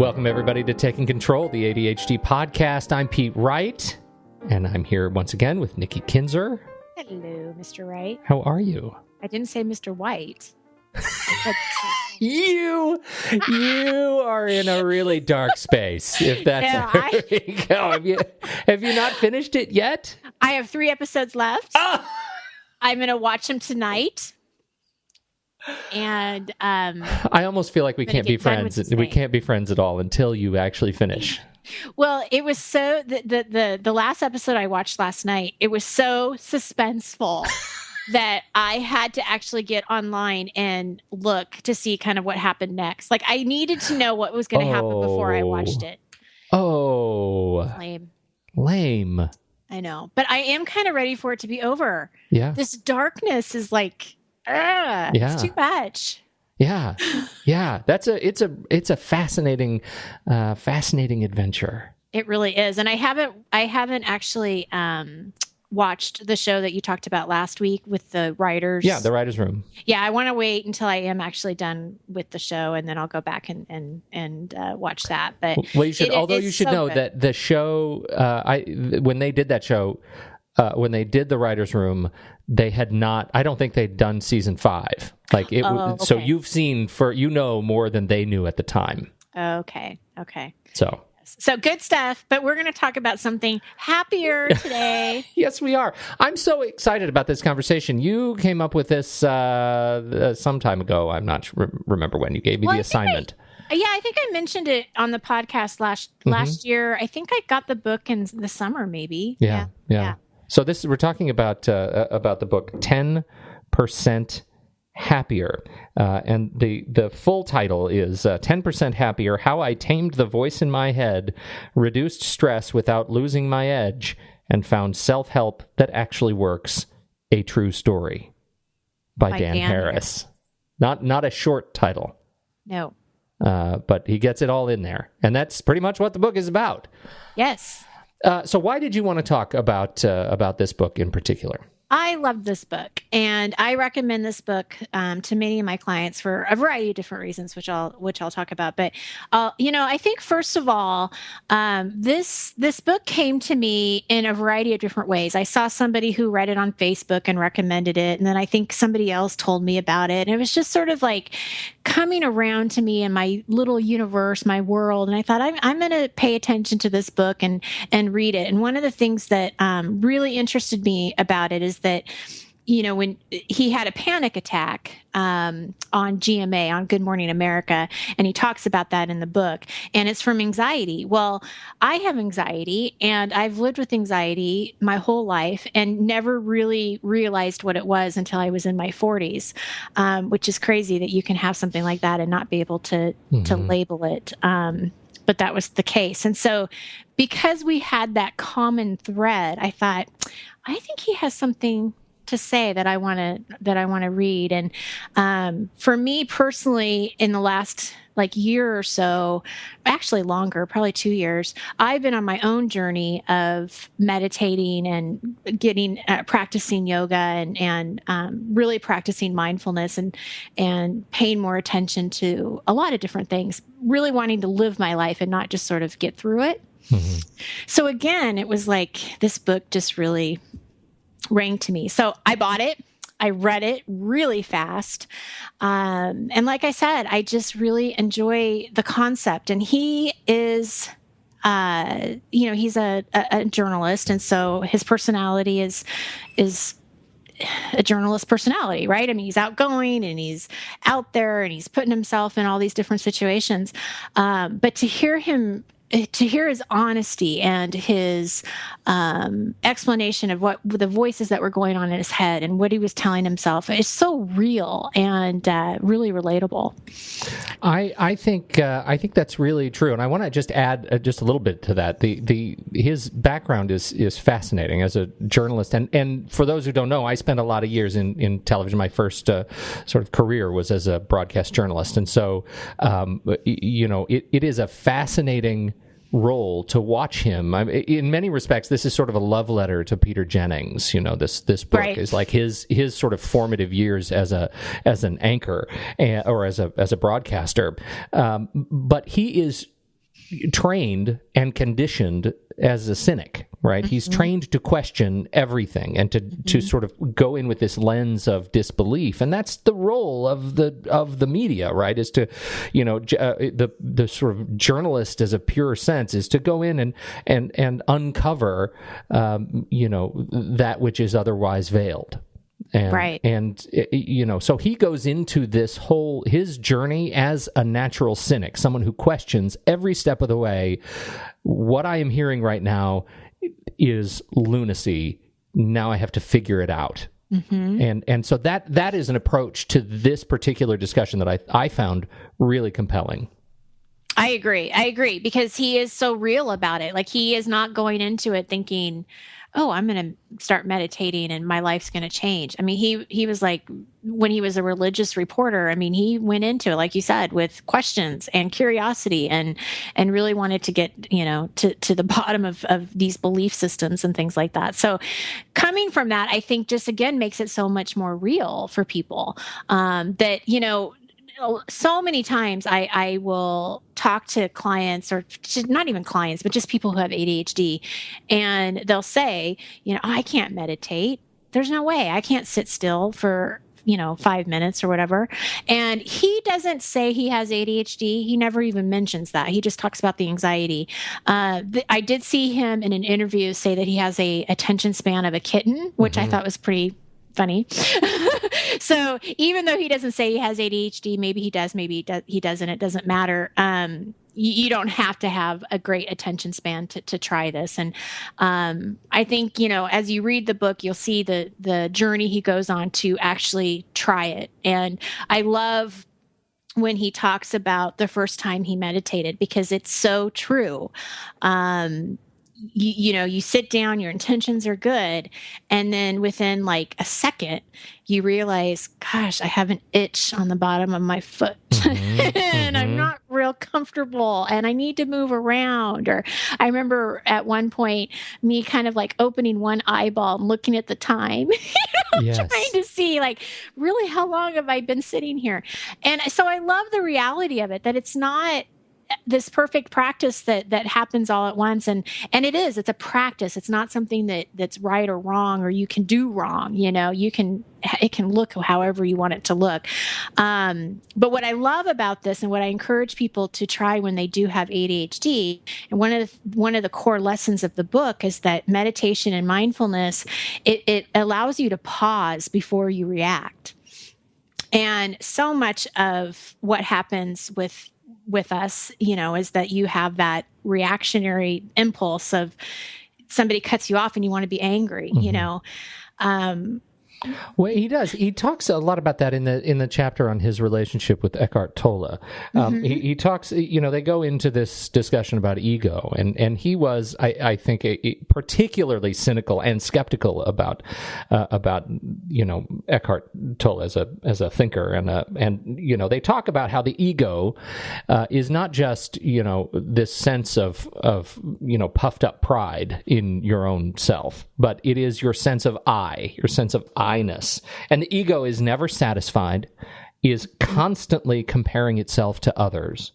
Welcome, everybody, to Taking Control, the ADHD podcast. I'm Pete Wright, and I'm here once again with Nikki Kinzer. Hello, Mr. Wright. How are you? I didn't say Mr. White. You are in a really dark space, if that's where we go. Have you not finished it yet? I have 3 episodes left. Oh! I'm going to watch them tonight. And I almost feel like we can't be friends. We can't be friends at all until you actually finish. Well, it was so the last episode I watched last night, it was so suspenseful that I had to actually get online and look to see kind of what happened next. Like, I needed to know what was going to happen before I watched it. Oh. Lame. I know. But I am kind of ready for it to be over. Yeah. This darkness is like, it's too much. Yeah. It's a fascinating adventure. It really is. And I haven't actually watched the show that you talked about last week with the writers. Yeah, the writers' room. Yeah, I want to wait until I am actually done with the show, and then I'll go back and watch that. But well, you should. You should know that the show, when they did that show, when they did the writers' room, they had not. I don't think they'd done season 5. Like it. Okay. So you've seen more than they knew at the time. Okay. So good stuff, but we're going to talk about something happier today. Yes, we are. I'm so excited about this conversation. You came up with this some time ago. I'm not remember when you gave me the assignment. I think I mentioned it on the podcast last year. I think I got the book in the summer, maybe. Yeah. So we're talking about the book 10% Happier, and the full title is 10% Happier: How I Tamed the Voice in My Head, Reduced Stress Without Losing My Edge, and Found Self-Help That Actually Works. A True Story by Dan Harris. Not a short title. No. But he gets it all in there, and that's pretty much what the book is about. Yes. So why did you want to talk about this book in particular? I love this book, and I recommend this book to many of my clients for a variety of different reasons, which I'll talk about. But I think first of all, this book came to me in a variety of different ways. I saw somebody who read it on Facebook and recommended it, and then I think somebody else told me about it, and it was just sort of like coming around to me in my little universe, my world. And I thought I'm going to pay attention to this book and read it. And one of the things that really interested me about it is that, when he had a panic attack on GMA, on Good Morning America, and he talks about that in the book, and it's from anxiety. Well, I have anxiety, and I've lived with anxiety my whole life and never really realized what it was until I was in my 40s, which is crazy that you can have something like that and not be able to label it. But that was the case. And so because we had that common thread, I thought, I think he has something to say that I want to read. And for me personally, in the last year or so, actually longer, probably 2 years, I've been on my own journey of meditating and practicing yoga and really practicing mindfulness and paying more attention to a lot of different things, really wanting to live my life and not just sort of get through it. Mm-hmm. So again, it was like this book just really rang to me. So I bought it. I read it really fast. And like I said, I just really enjoy the concept. And he is, he's a journalist. And so his personality is a journalist personality, right? I mean, he's outgoing and he's out there and he's putting himself in all these different situations. But to hear his honesty and his explanation of what the voices that were going on in his head and what he was telling himself, it's so real and really relatable. I think that's really true, and I want to just add just a little bit to that. His background is fascinating as a journalist, and for those who don't know, I spent a lot of years in television. My first sort of career was as a broadcast journalist, and so it is a fascinating role to watch him. I mean, in many respects, this is sort of a love letter to Peter Jennings. This book is like his sort of formative years as an anchor or as a broadcaster. But he is trained and conditioned as a cynic, right? He's trained to question everything and to sort of go in with this lens of disbelief, and that's the role of the media, right? Is to, the sort of journalist, as a pure sense, is to go in and uncover, that which is otherwise veiled. And, right. And, so he goes into his journey as a natural cynic, someone who questions every step of the way. What I am hearing right now is lunacy. Now I have to figure it out. And so that is an approach to this particular discussion that I found really compelling. I agree, because he is so real about it. Like, he is not going into it thinking, oh, I'm going to start meditating and my life's going to change. I mean, he was like, when he was a religious reporter, I mean, he went into it, like you said, with questions and curiosity and really wanted to get, to the bottom of these belief systems and things like that. So coming from that, I think just, again, makes it so much more real for people, that, so many times I will talk to clients, or not even clients, but just people who have ADHD, and they'll say, I can't meditate. There's no way. I can't sit still for 5 minutes or whatever. And he doesn't say he has ADHD. He never even mentions that. He just talks about the anxiety. I did see him in an interview say that he has a attention span of a kitten, which I thought was pretty funny. So even though he doesn't say he has ADHD, maybe he does, maybe he doesn't, it doesn't matter. You don't have to have a great attention span to try this. And I think, as you read the book, you'll see the journey he goes on to actually try it. And I love when he talks about the first time he meditated, because it's so true. You sit down, your intentions are good, and then within like a second, you realize, gosh, I have an itch on the bottom of my foot, and I'm not real comfortable, and I need to move around. Or I remember at one point, me kind of like opening one eyeball and looking at the time, Yes. trying to see, like, really, how long have I been sitting here? And so I love the reality of it, that it's not this perfect practice that happens all at once. And it's a practice. It's not something that's right or wrong, or you can do wrong. It can look however you want it to look. But what I love about this, and what I encourage people to try when they do have ADHD, and one of the core lessons of the book, is that meditation and mindfulness, it allows you to pause before you react. And so much of what happens with us, is that you have that reactionary impulse of somebody cuts you off and you want to be angry, Well, he does. He talks a lot about that in the chapter on his relationship with Eckhart Tolle. He talks, they go into this discussion about ego, and he was, I think, particularly cynical and skeptical about Eckhart Tolle as a thinker, and they talk about how the ego is not just this sense of puffed up pride in your own self, but it is your sense of your sense of I-ness. And the ego is never satisfied, is constantly comparing itself to others,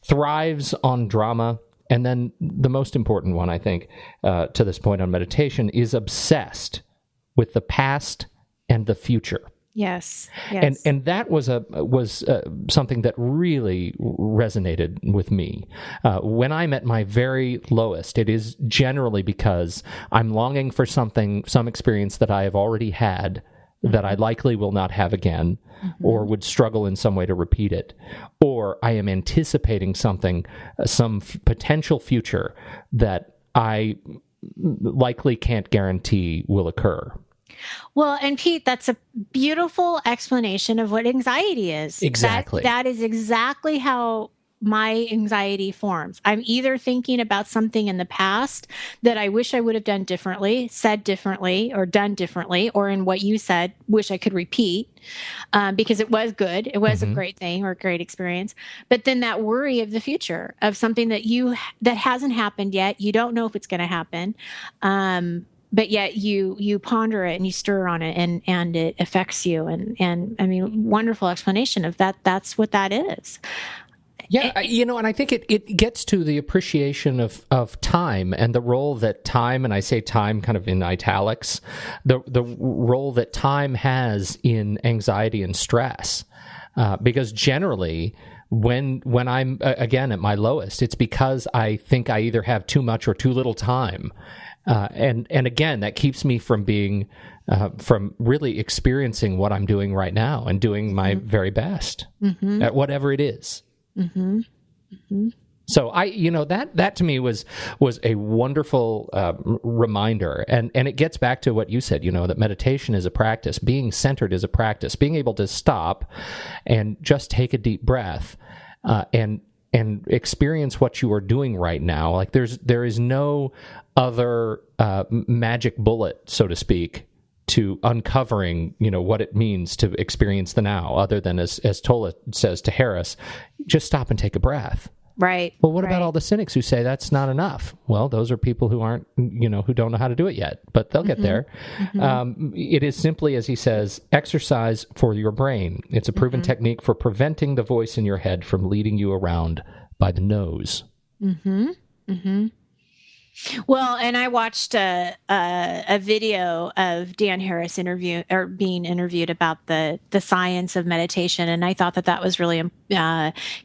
thrives on drama, and then the most important one, I think, to this point on meditation, is obsessed with the past and the future. Yes. And that was something that really resonated with me. When I'm at my very lowest, it is generally because I'm longing for some experience that I have already had, that I likely will not have again, or would struggle in some way to repeat it, or I am anticipating something, some potential future that I likely can't guarantee will occur. Well, and Pete, that's a beautiful explanation of what anxiety is. Exactly. That is exactly how my anxiety forms. I'm either thinking about something in the past that I wish I would have done differently, said differently, or done differently, or in what you said, wish I could repeat, because it was good. It was a great thing or a great experience. But then that worry of the future, of something that hasn't happened yet. You don't know if it's going to happen. But yet you ponder it and you stir on it, and it affects you. And I mean, wonderful explanation of that. That's what that is. Yeah, and I think it gets to the appreciation of time and the role that time, and I say time kind of in italics, the role that time has in anxiety and stress. Because generally, when I'm, again, at my lowest, it's because I think I either have too much or too little time. And again, that keeps me from being, from really experiencing what I'm doing right now and doing my very best at whatever it is. Mm-hmm. Mm-hmm. So that to me was a wonderful reminder, and it gets back to what you said, that meditation is a practice, being centered is a practice, being able to stop and just take a deep breath and experience what you are doing right now. Like there is no other magic bullet, so to speak, to uncovering, what it means to experience the now, other than as Tola says to Harris, just stop and take a breath. Right. Well, what about all the cynics who say that's not enough? Well, those are people who aren't, who don't know how to do it yet, but they'll get there. Mm-hmm. It is simply, as he says, exercise for your brain. It's a proven technique for preventing the voice in your head from leading you around by the nose. Mm-hmm. Mm-hmm. Well, and I watched a video of Dan Harris being interviewed about the science of meditation, and I thought that was really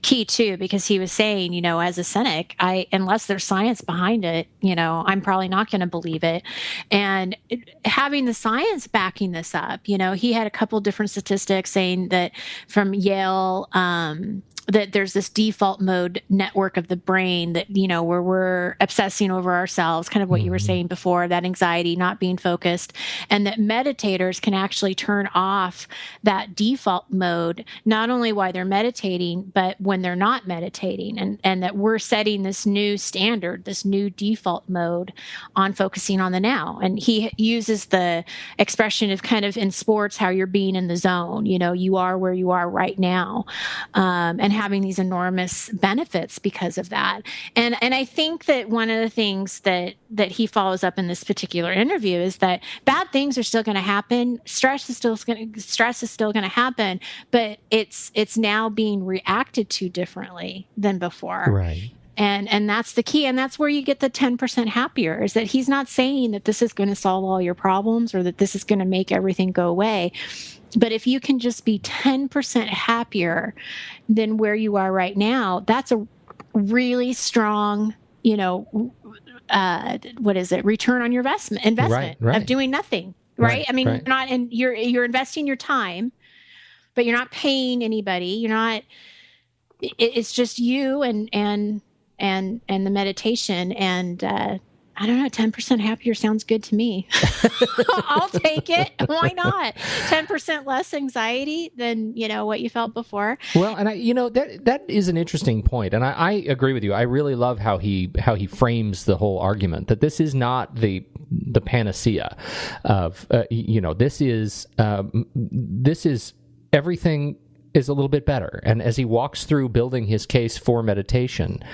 key too, because he was saying, as a cynic, unless there's science behind it, I'm probably not going to believe it. And having the science backing this up, he had a couple different statistics saying that from Yale, that there's this default mode network of the brain that, where we're obsessing over ourselves, kind of what you were saying before, that anxiety, not being focused, and that meditators can actually turn off that default mode, not only while they're meditating, but when they're not meditating, and that we're setting this new standard, this new default mode on focusing on the now. And he uses the expression of kind of in sports, how you're being in the zone, you are where you are right now, and having these enormous benefits because of that. And I think that one of the things that he follows up in this particular interview is that bad things are still going to happen. Stress is still going to happen, but it's now being reacted to differently than before. Right. And that's the key. And that's where you get the 10% happier, is that he's not saying that this is going to solve all your problems or that this is going to make everything go away. But if you can just be 10% happier than where you are right now, that's a really strong, return on your investment right. of doing nothing. Right. I mean, right. you're investing your time, but you're not paying anybody. It's just you and the meditation, and I don't know, 10% happier sounds good to me. I'll take it. Why not? 10% less anxiety than, what you felt before. Well, and that is an interesting point. And I agree with you. I really love how he frames the whole argument, that this is not the panacea of, this is everything is a little bit better. And as he walks through building his case for meditation,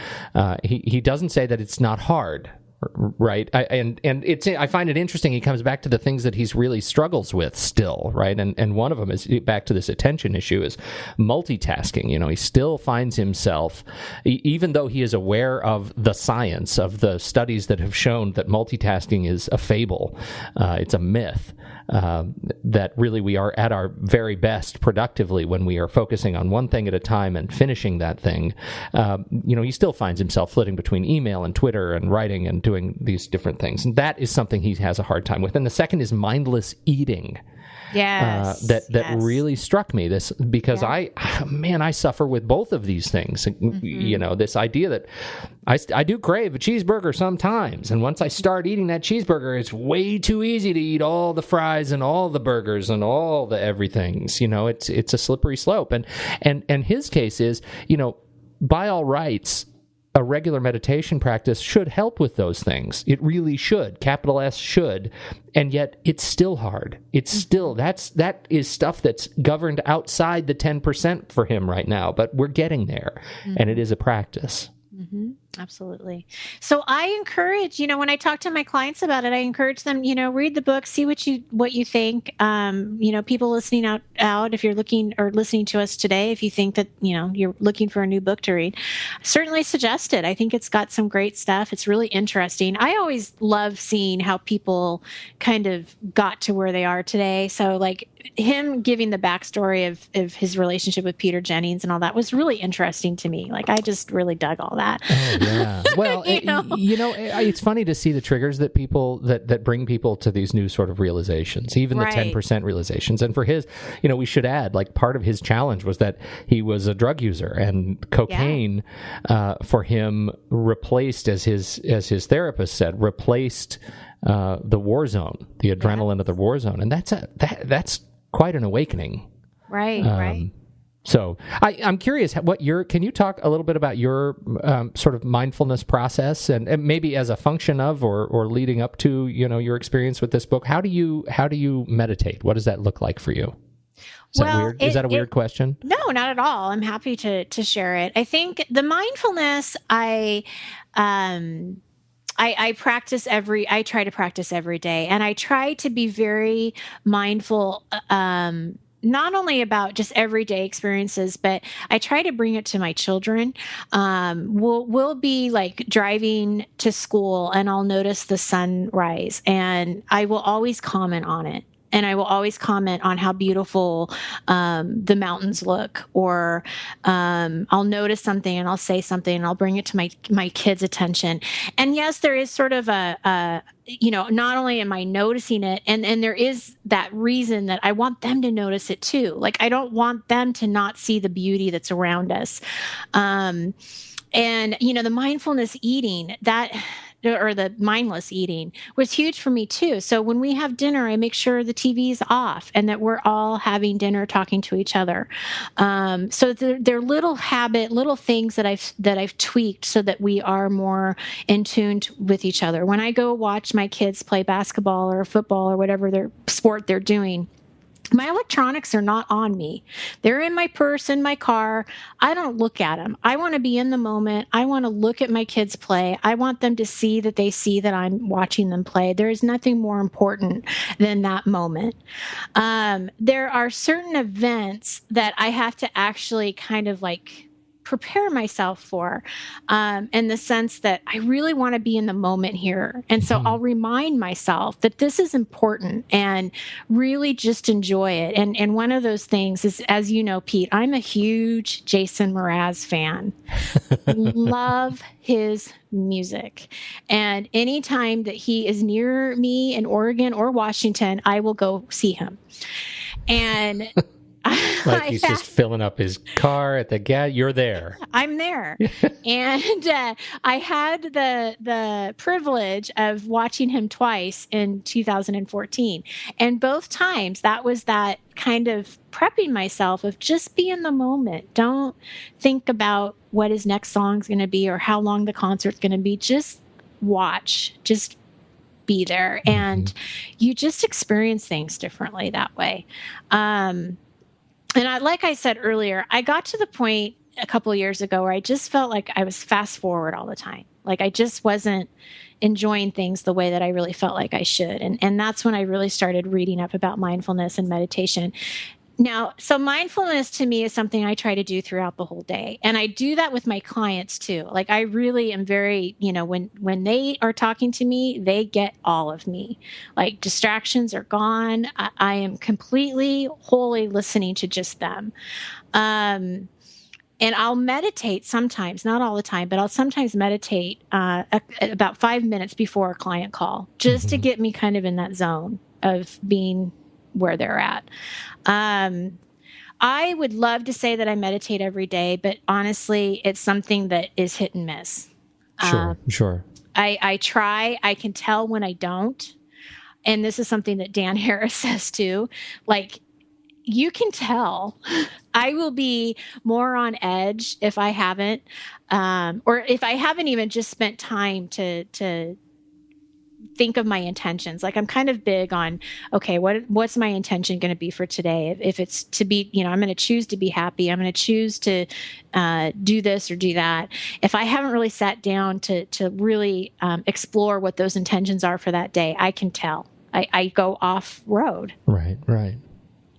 he doesn't say that it's not hard. Right. I find it interesting. He comes back to the things that he's really struggles with still. Right. And one of them is back to this attention issue, is multitasking. He still finds himself, even though he is aware of the science of the studies that have shown that multitasking is a fable. It's a myth. That really we are at our very best productively when we are focusing on one thing at a time and finishing that thing. He still finds himself flitting between email and Twitter and writing and doing these different things. And that is something he has a hard time with. And the second is mindless eating. Yes. That really struck me, this, because I suffer with both of these things. This idea that I do crave a cheeseburger sometimes, and once I start eating that cheeseburger, it's way too easy to eat all the fries and all the burgers and all the everythings. It's a slippery slope. And his case is, by all rights, a regular meditation practice should help with those things. It really should, capital S should, and yet it's still hard. It's still, that is stuff that's governed outside the 10% for him right now, but we're getting there, and it is a practice. Mm-hmm. Absolutely. So I encourage, when I talk to my clients about it, I encourage them, read the book, see what you think. People listening out, if you're looking or listening to us today, if you think that, you're looking for a new book to read, certainly suggest it. I think it's got some great stuff. It's really interesting. I always love seeing how people kind of got to where they are today. So like him giving the backstory of his relationship with Peter Jennings and all that was really interesting to me. Like I just really dug all that. Oh, yeah. Well, it's funny to see the triggers that people that bring people to these new sort of realizations, even the 10% realizations. And for his, we should add, like part of his challenge was that he was a drug user, and cocaine for him replaced, as his therapist said, replaced the war zone, the adrenaline of the war zone, and that's quite an awakening. Right. So I'm curious, can you talk a little bit about your sort of mindfulness process, and maybe as a function of or leading up to your experience with this book? How do you meditate? What does that look like for you? Is that weird? Is that a weird question? No, not at all. I'm happy to share it. I think the mindfulness I practice I try to practice every day, and I try to be very mindful, not only about just everyday experiences, but I try to bring it to my children. We'll be like driving to school and I'll notice the sunrise, and I will always comment on it. And I will always comment on how beautiful the mountains look, or I'll notice something and I'll say something and I'll bring it to my kids' attention. And yes, there is sort of not only am I noticing it, and there is that reason that I want them to notice it too. Like I don't want them to not see the beauty that's around us. And the mindfulness eating or the mindless eating was huge for me too. So when we have dinner, I make sure the TV is off and that we're all having dinner, talking to each other. So they're little things that I've tweaked so that we are more in tune with each other. When I go watch my kids play basketball or football or whatever their sport they're doing, my electronics are not on me. They're in my purse, in my car. I don't look at them. I want to be in the moment. I want to look at my kids play. I want them to see that they see that I'm watching them play. There is nothing more important than that moment. There are certain events that I have to actually kind of like prepare myself for, in the sense that I really want to be in the moment here. And so I'll remind myself that this is important and really just enjoy it. And one of those things is, as you know, Pete, I'm a huge Jason Mraz fan. Love his music. And anytime that he is near me in Oregon or Washington, I will go see him. And like he's just filling up his car at the gas. You're there. I'm there. And I had the privilege of watching him twice in 2014. And both times that was that kind of prepping myself of just be in the moment. Don't think about what his next song's going to be or how long the concert's going to be. Just watch. Just be there. And you just experience things differently that way. And like I said earlier, I got to the point a couple of years ago where I just felt like I was fast forward all the time. Like I just wasn't enjoying things the way that I really felt like I should. And that's when I really started reading up about mindfulness and meditation. Now, so mindfulness to me is something I try to do throughout the whole day. And I do that with my clients too. Like I really am very, when they are talking to me, they get all of me. Like distractions are gone. I am completely, wholly listening to just them. And I'll meditate sometimes, not all the time, but I'll sometimes meditate about 5 minutes before a client call, just to get me kind of in that zone of being where they're at. I would love to say that I meditate every day, but honestly, it's something that is hit and miss. Sure. I try. I can tell when I don't. And this is something that Dan Harris says too. Like, you can tell. I will be more on edge if I haven't, or if I haven't even just spent time to think of my intentions. Like I'm kind of big on, okay, what's my intention going to be for today? If it's to be, I'm going to choose to be happy. I'm going to choose to do this or do that. If I haven't really sat down to really explore what those intentions are for that day, I can tell. I go off road. Right.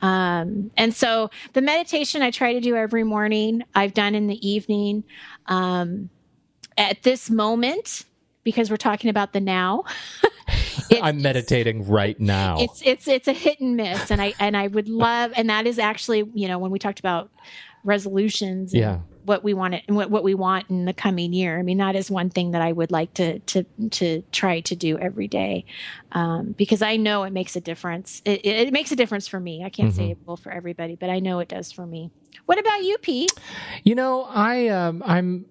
And so the meditation I try to do every morning, I've done in the evening. At this moment, because we're talking about the now. I'm meditating right now. It's a hit and miss, and I would love, and that is actually, when we talked about resolutions and what we want and what we want in the coming year. I mean, that is one thing that I would like to try to do every day, because I know it makes a difference. It makes a difference for me. I can't say it will for everybody, but I know it does for me. What about you, Pete? I'm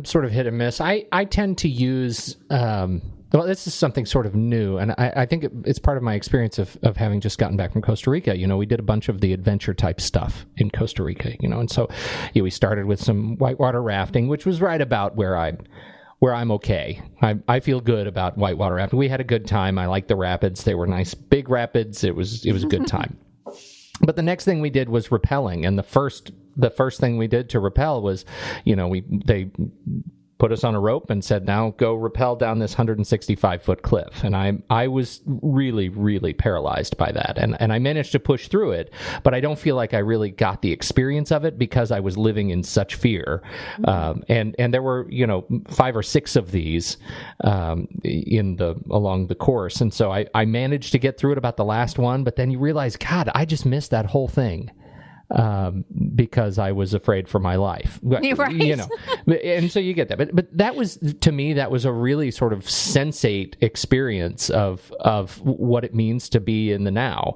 sort of hit and miss. I tend to use. Well, this is something sort of new, and I think it's part of my experience of having just gotten back from Costa Rica. We did a bunch of the adventure type stuff in Costa Rica, and so we started with some whitewater rafting, which was right about where I'm okay. I feel good about whitewater rafting. We had a good time. I liked the rapids. They were nice, big rapids. It was a good time. But the next thing we did was rappelling, and the first thing we did to rappel was, they put us on a rope and said, now go rappel down this 165-foot cliff. And I was really, really paralyzed by that. And I managed to push through it, but I don't feel like I really got the experience of it because I was living in such fear. And there were, 5 or 6 of these along the course. And so I managed to get through it about the last one, but then you realize, God, I just missed that whole thing. Because I was afraid for my life, right. And so you get that. But that was, to me, that was a really sort of sensate experience of what it means to be in the now,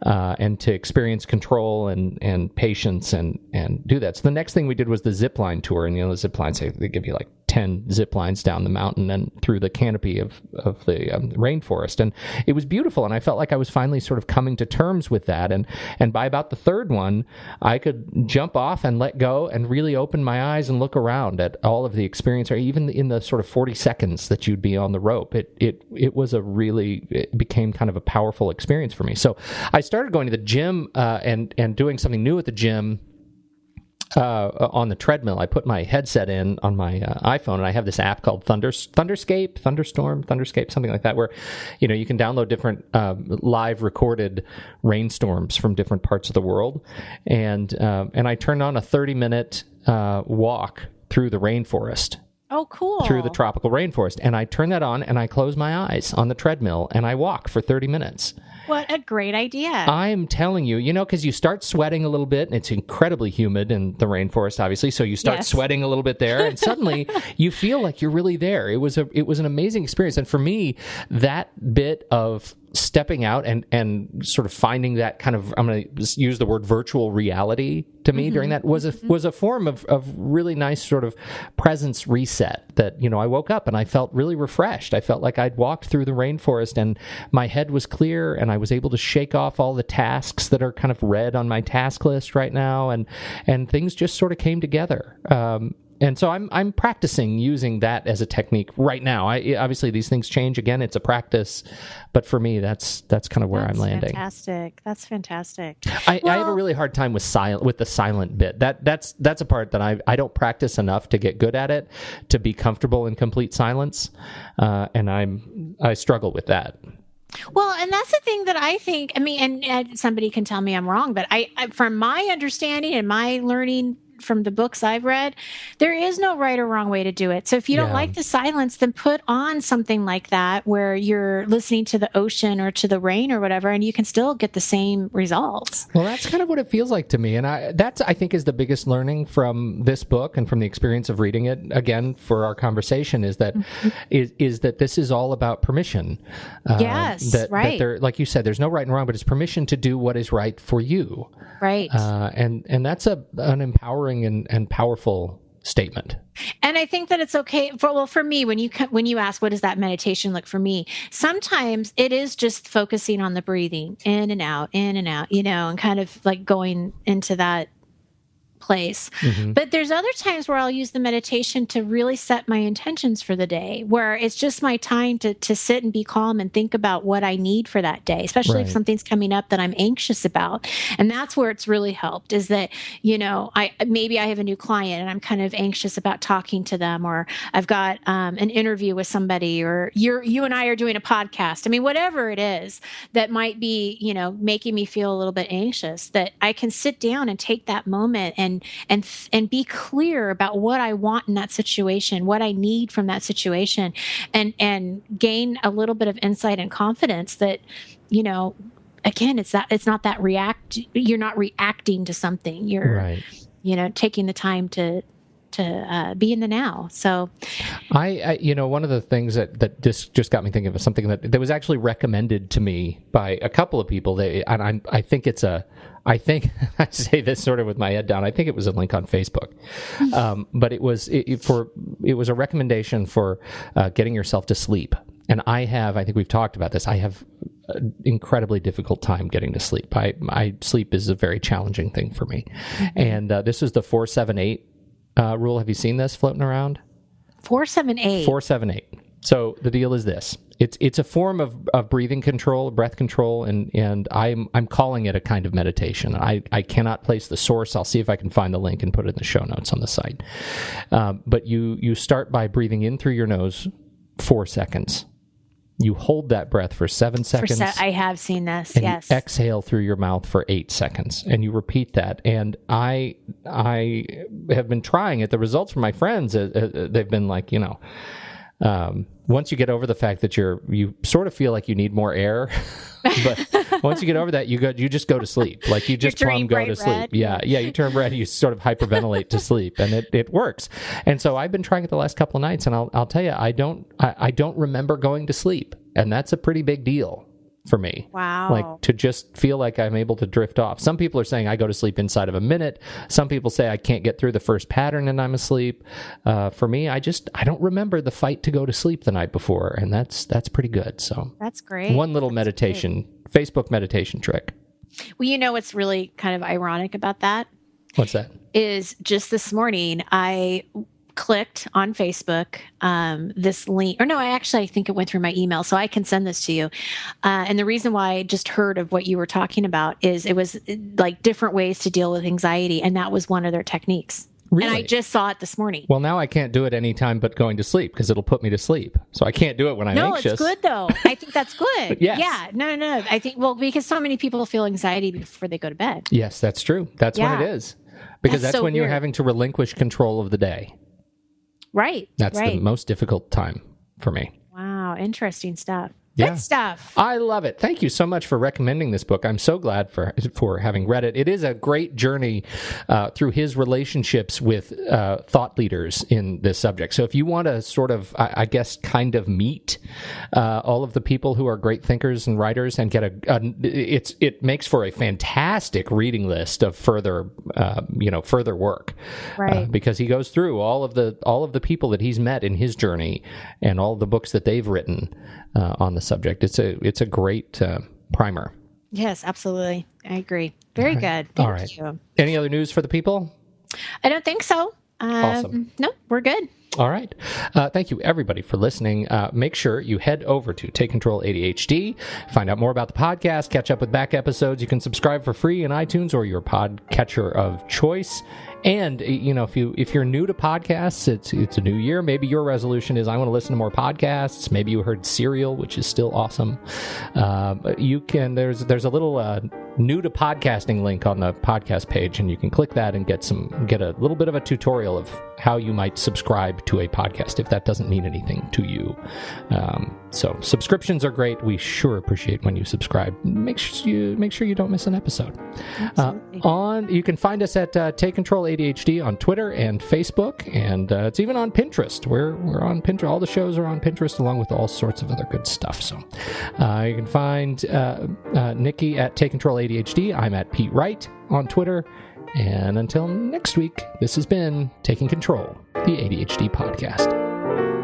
and to experience control and patience and do that. So the next thing we did was the Zipline Tour, and the zip lines, they give you like 10 zip lines down the mountain and through the canopy of the rainforest. And it was beautiful. And I felt like I was finally sort of coming to terms with that. And by about the third one, I could jump off and let go and really open my eyes and look around at all of the experience, or even in the sort of 40 seconds that you'd be on the rope. It became kind of a powerful experience for me. So I started going to the gym, and doing something new at the gym. On the treadmill, I put my headset in on my iPhone, and I have this app called Thunderscape, something like that, where you can download different live recorded rainstorms from different parts of the world, and I turned on a 30-minute walk through the rainforest. Oh, cool. Through the tropical rainforest, and I turn that on, and I close my eyes on the treadmill, and I walk for 30 minutes. What a great idea. I'm telling you, because you start sweating a little bit, and it's incredibly humid in the rainforest, obviously, so you start sweating a little bit there, and suddenly you feel like you're really there. It was an amazing experience, and for me, that bit of stepping out and sort of finding that kind of, I'm going to use the word virtual reality to me during that was a form of really nice sort of presence reset that, I woke up and I felt really refreshed. I felt like I'd walked through the rainforest and my head was clear and I was able to shake off all the tasks that are kind of red on my task list right now. And things just sort of came together. And so I'm practicing using that as a technique right now. Obviously these things change. Again, it's a practice, but for me, that's kind of where I'm landing. That's fantastic. I have a really hard time with the silent bit. That's a part that I don't practice enough to get good at it, to be comfortable in complete silence, and I struggle with that. Well, and that's the thing that I think. I mean, and somebody can tell me I'm wrong, but I from my understanding and my learning from the books I've read, there is no right or wrong way to do it. So if you don't like the silence, then put on something like that where you're listening to the ocean or to the rain or whatever, and you can still get the same results. Well, that's kind of what it feels like to me. And I think is the biggest learning from this book and from the experience of reading it again for our conversation is that is that this is all about permission. Yes, right. That there, like you said, there's no right and wrong, but it's permission to do what is right for you. Right. And that's an empowering and powerful statement. And I think that it's okay for me, when you ask, what does that meditation look for me? Sometimes it is just focusing on the breathing in and out, and kind of like going into that place. But there's other times where I'll use the meditation to really set my intentions for the day, where it's just my time to sit and be calm and think about what I need for that day, especially if something's coming up that I'm anxious about. And that's where it's really helped, is that, maybe I have a new client and I'm kind of anxious about talking to them, or I've got an interview with somebody, or you and I are doing a podcast. I mean, whatever it is that might be, making me feel a little bit anxious, that I can sit down and take that moment and be clear about what I want in that situation, what I need from that situation, and gain a little bit of insight and confidence that, again, it's not that you're not reacting to something. You're, taking the time to be in the now. So I one of the things that just got me thinking of something that was actually recommended to me by a couple of people. I think I say this sort of with my head down. I think it was a link on Facebook, but it was a recommendation for getting yourself to sleep. And I think we've talked about this. I have an incredibly difficult time getting to sleep. I sleep is a very challenging thing for me. And this is the 4-7-8 rule. Have you seen this floating around? 4-7-8. 4-7-8. So the deal is this: it's a form of breathing control, breath control, and I'm calling it a kind of meditation. I cannot place the source. I'll see if I can find the link and put it in the show notes on the site. But you start by breathing in through your nose 4 seconds. You hold that breath for 7 seconds. I have seen this, and yes. You exhale through your mouth for 8 seconds, and you repeat that. And I have been trying it. The results from my friends, they've been like, once you get over the fact that you sort of feel like you need more air, but once you get over that, you just go to sleep. Like you just plumb go to sleep. Yeah, you turn red, you sort of hyperventilate to sleep, and it works. And so I've been trying it the last couple of nights, and I'll tell you, I don't remember going to sleep, and that's a pretty big deal for me. Wow. Like to just feel like I'm able to drift off. Some people are saying I go to sleep inside of a minute. Some people say I can't get through the first pattern and I'm asleep. For me, I don't remember the fight to go to sleep the night before, and that's pretty good. So that's great. One little meditation, Facebook meditation trick. Well, what's really kind of ironic about that? What's that? Is just this morning I clicked on Facebook this link, or no, I think it went through my email, so I can send this to you. And the reason why I just heard of what you were talking about is it was like different ways to deal with anxiety, and that was one of their techniques. Really? And I just saw it this morning. Well, now I can't do it anytime but going to sleep because it'll put me to sleep. So I can't do it when I'm anxious. No, it's good though. I think that's good. Yes. Yeah. No. I think, because so many people feel anxiety before they go to bed. Yes, that's true. That's when it is. Because that's so when you're having to relinquish control of the day. Right. That's the most difficult time for me. Wow. Interesting stuff. Yeah. Good stuff. I love it. Thank you so much for recommending this book. I'm so glad for having read it. It is a great journey through his relationships with thought leaders in this subject. So if you want to sort of, I guess, kind of meet all of the people who are great thinkers and writers and get it makes for a fantastic reading list of further work. Right. Because he goes through all of the people that he's met in his journey and all the books that they've written on the subject. It's a great primer. Yes, absolutely. I agree. Very good. Thank you. Any other news for the people? I don't think so. Awesome. No, we're good. All right. Thank you, everybody, for listening. Make sure you head over to Take Control ADHD, find out more about the podcast, catch up with back episodes. You can subscribe for free in iTunes or your podcatcher of choice. And, if you're new to podcasts, it's a new year. Maybe your resolution is I want to listen to more podcasts. Maybe you heard Serial, which is still awesome. You can, there's a little new to podcasting link on the podcast page, and you can click that and get a little bit of a tutorial of how you might subscribe to a podcast if that doesn't mean anything to you. So subscriptions are great. We sure appreciate when you subscribe. Make sure you don't miss an episode. You can find us at Take Control ADHD on Twitter and Facebook, and it's even on Pinterest. We're on Pinterest. All the shows are on Pinterest, along with all sorts of other good stuff. So you can find Nikki at Take Control ADHD. I'm at Pete Wright on Twitter. And until next week, this has been Taking Control, the ADHD podcast.